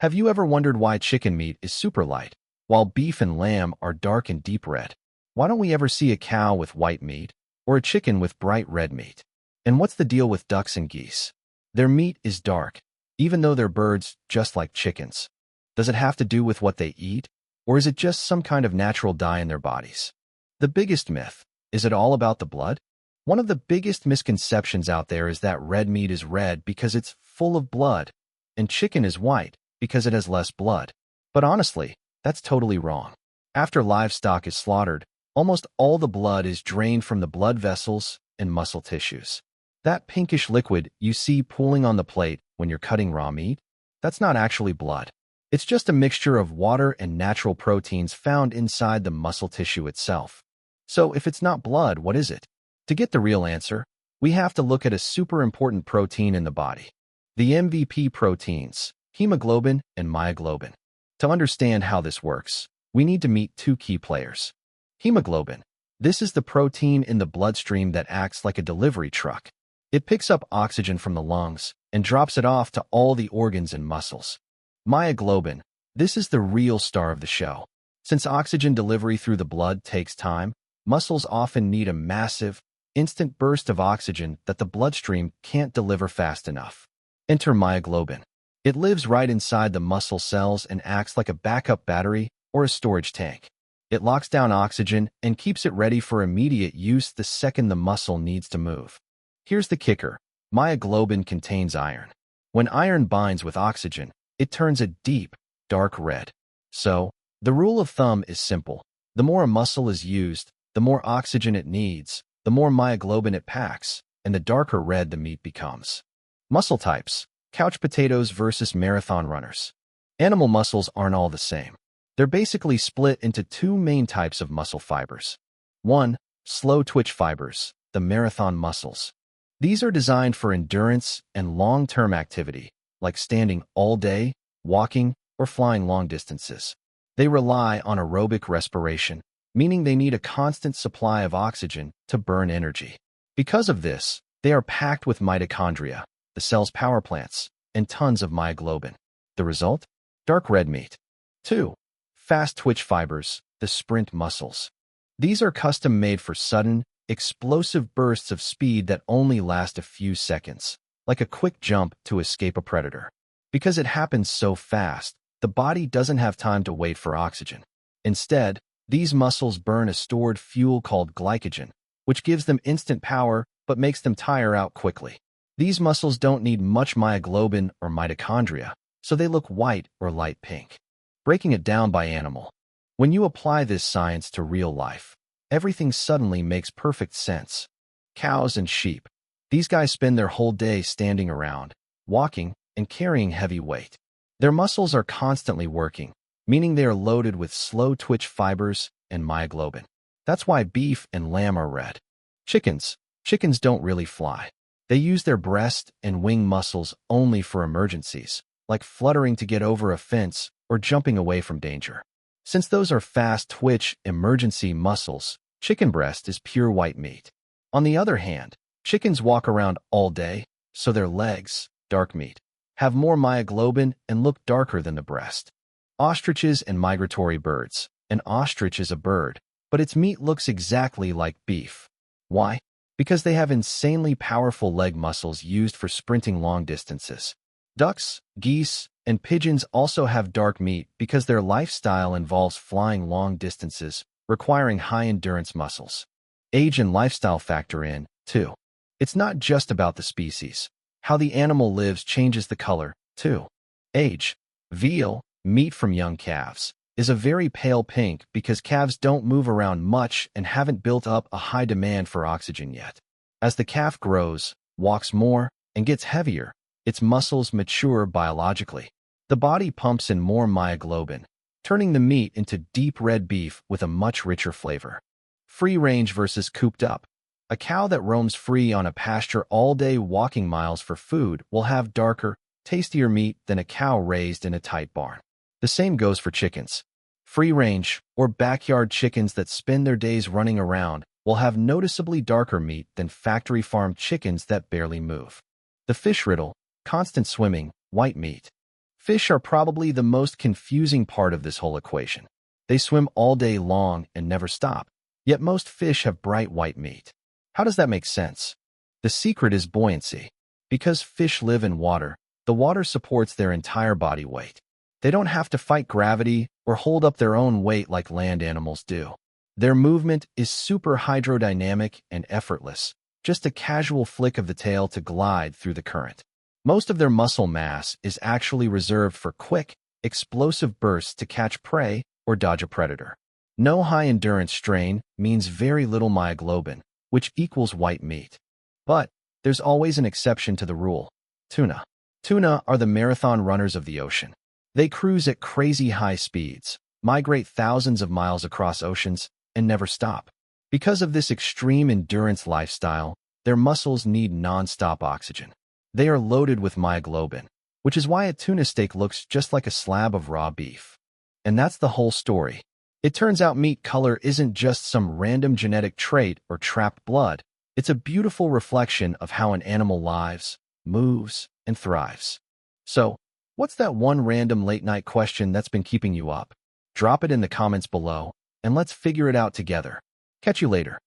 Have you ever wondered why chicken meat is super light, while beef and lamb are dark and deep red? Why don't we ever see a cow with white meat, or a chicken with bright red meat? And what's the deal with ducks and geese? Their meat is dark, even though they're birds just like chickens. Does it have to do with what they eat, or is it just some kind of natural dye in their bodies? The biggest myth, is it all about the blood? One of the biggest misconceptions out there is that red meat is red because it's full of blood, and chicken is white because it has less blood. But honestly, that's totally wrong. After livestock is slaughtered, almost all the blood is drained from the blood vessels and muscle tissues. That pinkish liquid you see pooling on the plate when you're cutting raw meat, that's not actually blood. It's just a mixture of water and natural proteins found inside the muscle tissue itself. So if it's not blood, what is it? To get the real answer, we have to look at a super important protein in the body. The MVP proteins, hemoglobin and myoglobin. To understand how this works, we need to meet two key players. Hemoglobin. This is the protein in the bloodstream that acts like a delivery truck. It picks up oxygen from the lungs and drops it off to all the organs and muscles. Myoglobin. This is the real star of the show. Since oxygen delivery through the blood takes time, muscles often need a massive, instant burst of oxygen that the bloodstream can't deliver fast enough. Enter myoglobin. It lives right inside the muscle cells and acts like a backup battery or a storage tank. It locks down oxygen and keeps it ready for immediate use the second the muscle needs to move. Here's the kicker. Myoglobin contains iron. When iron binds with oxygen, it turns a deep, dark red. So, the rule of thumb is simple. The more a muscle is used, the more oxygen it needs, the more myoglobin it packs, and the darker red the meat becomes. Muscle types. Couch potatoes versus marathon runners. Animal muscles aren't all the same. They're basically split into two main types of muscle fibers. 1. Slow twitch fibers, the marathon muscles. These are designed for endurance and long-term activity, like standing all day, walking, or flying long distances. They rely on aerobic respiration, meaning they need a constant supply of oxygen to burn energy. Because of this, they are packed with mitochondria, the cell's power plants, and tons of myoglobin. The result? Dark red meat. 2. Fast twitch fibers, the sprint muscles. These are custom made for sudden, explosive bursts of speed that only last a few seconds, like a quick jump to escape a predator. Because it happens so fast, the body doesn't have time to wait for oxygen. Instead, these muscles burn a stored fuel called glycogen, which gives them instant power but makes them tire out quickly. These muscles don't need much myoglobin or mitochondria, so they look white or light pink. Breaking it down by animal. When you apply this science to real life, everything suddenly makes perfect sense. Cows and sheep. These guys spend their whole day standing around, walking, and carrying heavy weight. Their muscles are constantly working, meaning they are loaded with slow twitch fibers and myoglobin. That's why beef and lamb are red. Chickens. Chickens don't really fly. They use their breast and wing muscles only for emergencies, like fluttering to get over a fence or jumping away from danger. Since those are fast-twitch, emergency muscles, chicken breast is pure white meat. On the other hand, chickens walk around all day, so their legs, dark meat, have more myoglobin and look darker than the breast. Ostriches and migratory birds. An ostrich is a bird, but its meat looks exactly like beef. Why? Because they have insanely powerful leg muscles used for sprinting long distances. Ducks, geese, and pigeons also have dark meat because their lifestyle involves flying long distances, requiring high-endurance muscles. Age and lifestyle factor in, too. It's not just about the species. How the animal lives changes the color, too. Age. Veal, meat from young calves, is a very pale pink because calves don't move around much and haven't built up a high demand for oxygen yet. As the calf grows, walks more, and gets heavier, its muscles mature biologically. The body pumps in more myoglobin, turning the meat into deep red beef with a much richer flavor. Free range versus cooped up. A cow that roams free on a pasture all day walking miles for food will have darker, tastier meat than a cow raised in a tight barn. The same goes for chickens. Free range, or backyard chickens that spend their days running around, will have noticeably darker meat than factory-farmed chickens that barely move. The fish riddle, constant swimming, white meat. Fish are probably the most confusing part of this whole equation. They swim all day long and never stop, yet most fish have bright white meat. How does that make sense? The secret is buoyancy. Because fish live in water, the water supports their entire body weight. They don't have to fight gravity or hold up their own weight like land animals do. Their movement is super hydrodynamic and effortless, just a casual flick of the tail to glide through the current. Most of their muscle mass is actually reserved for quick, explosive bursts to catch prey or dodge a predator. No high-endurance strain means very little myoglobin, which equals white meat. But there's always an exception to the rule. Tuna. Tuna are the marathon runners of the ocean. They cruise at crazy high speeds, migrate thousands of miles across oceans, and never stop. Because of this extreme endurance lifestyle, their muscles need non-stop oxygen. They are loaded with myoglobin, which is why a tuna steak looks just like a slab of raw beef. And that's the whole story. It turns out meat color isn't just some random genetic trait or trapped blood. It's a beautiful reflection of how an animal lives, moves, and thrives. So, what's that one random late-night question that's been keeping you up? Drop it in the comments below, and let's figure it out together. Catch you later.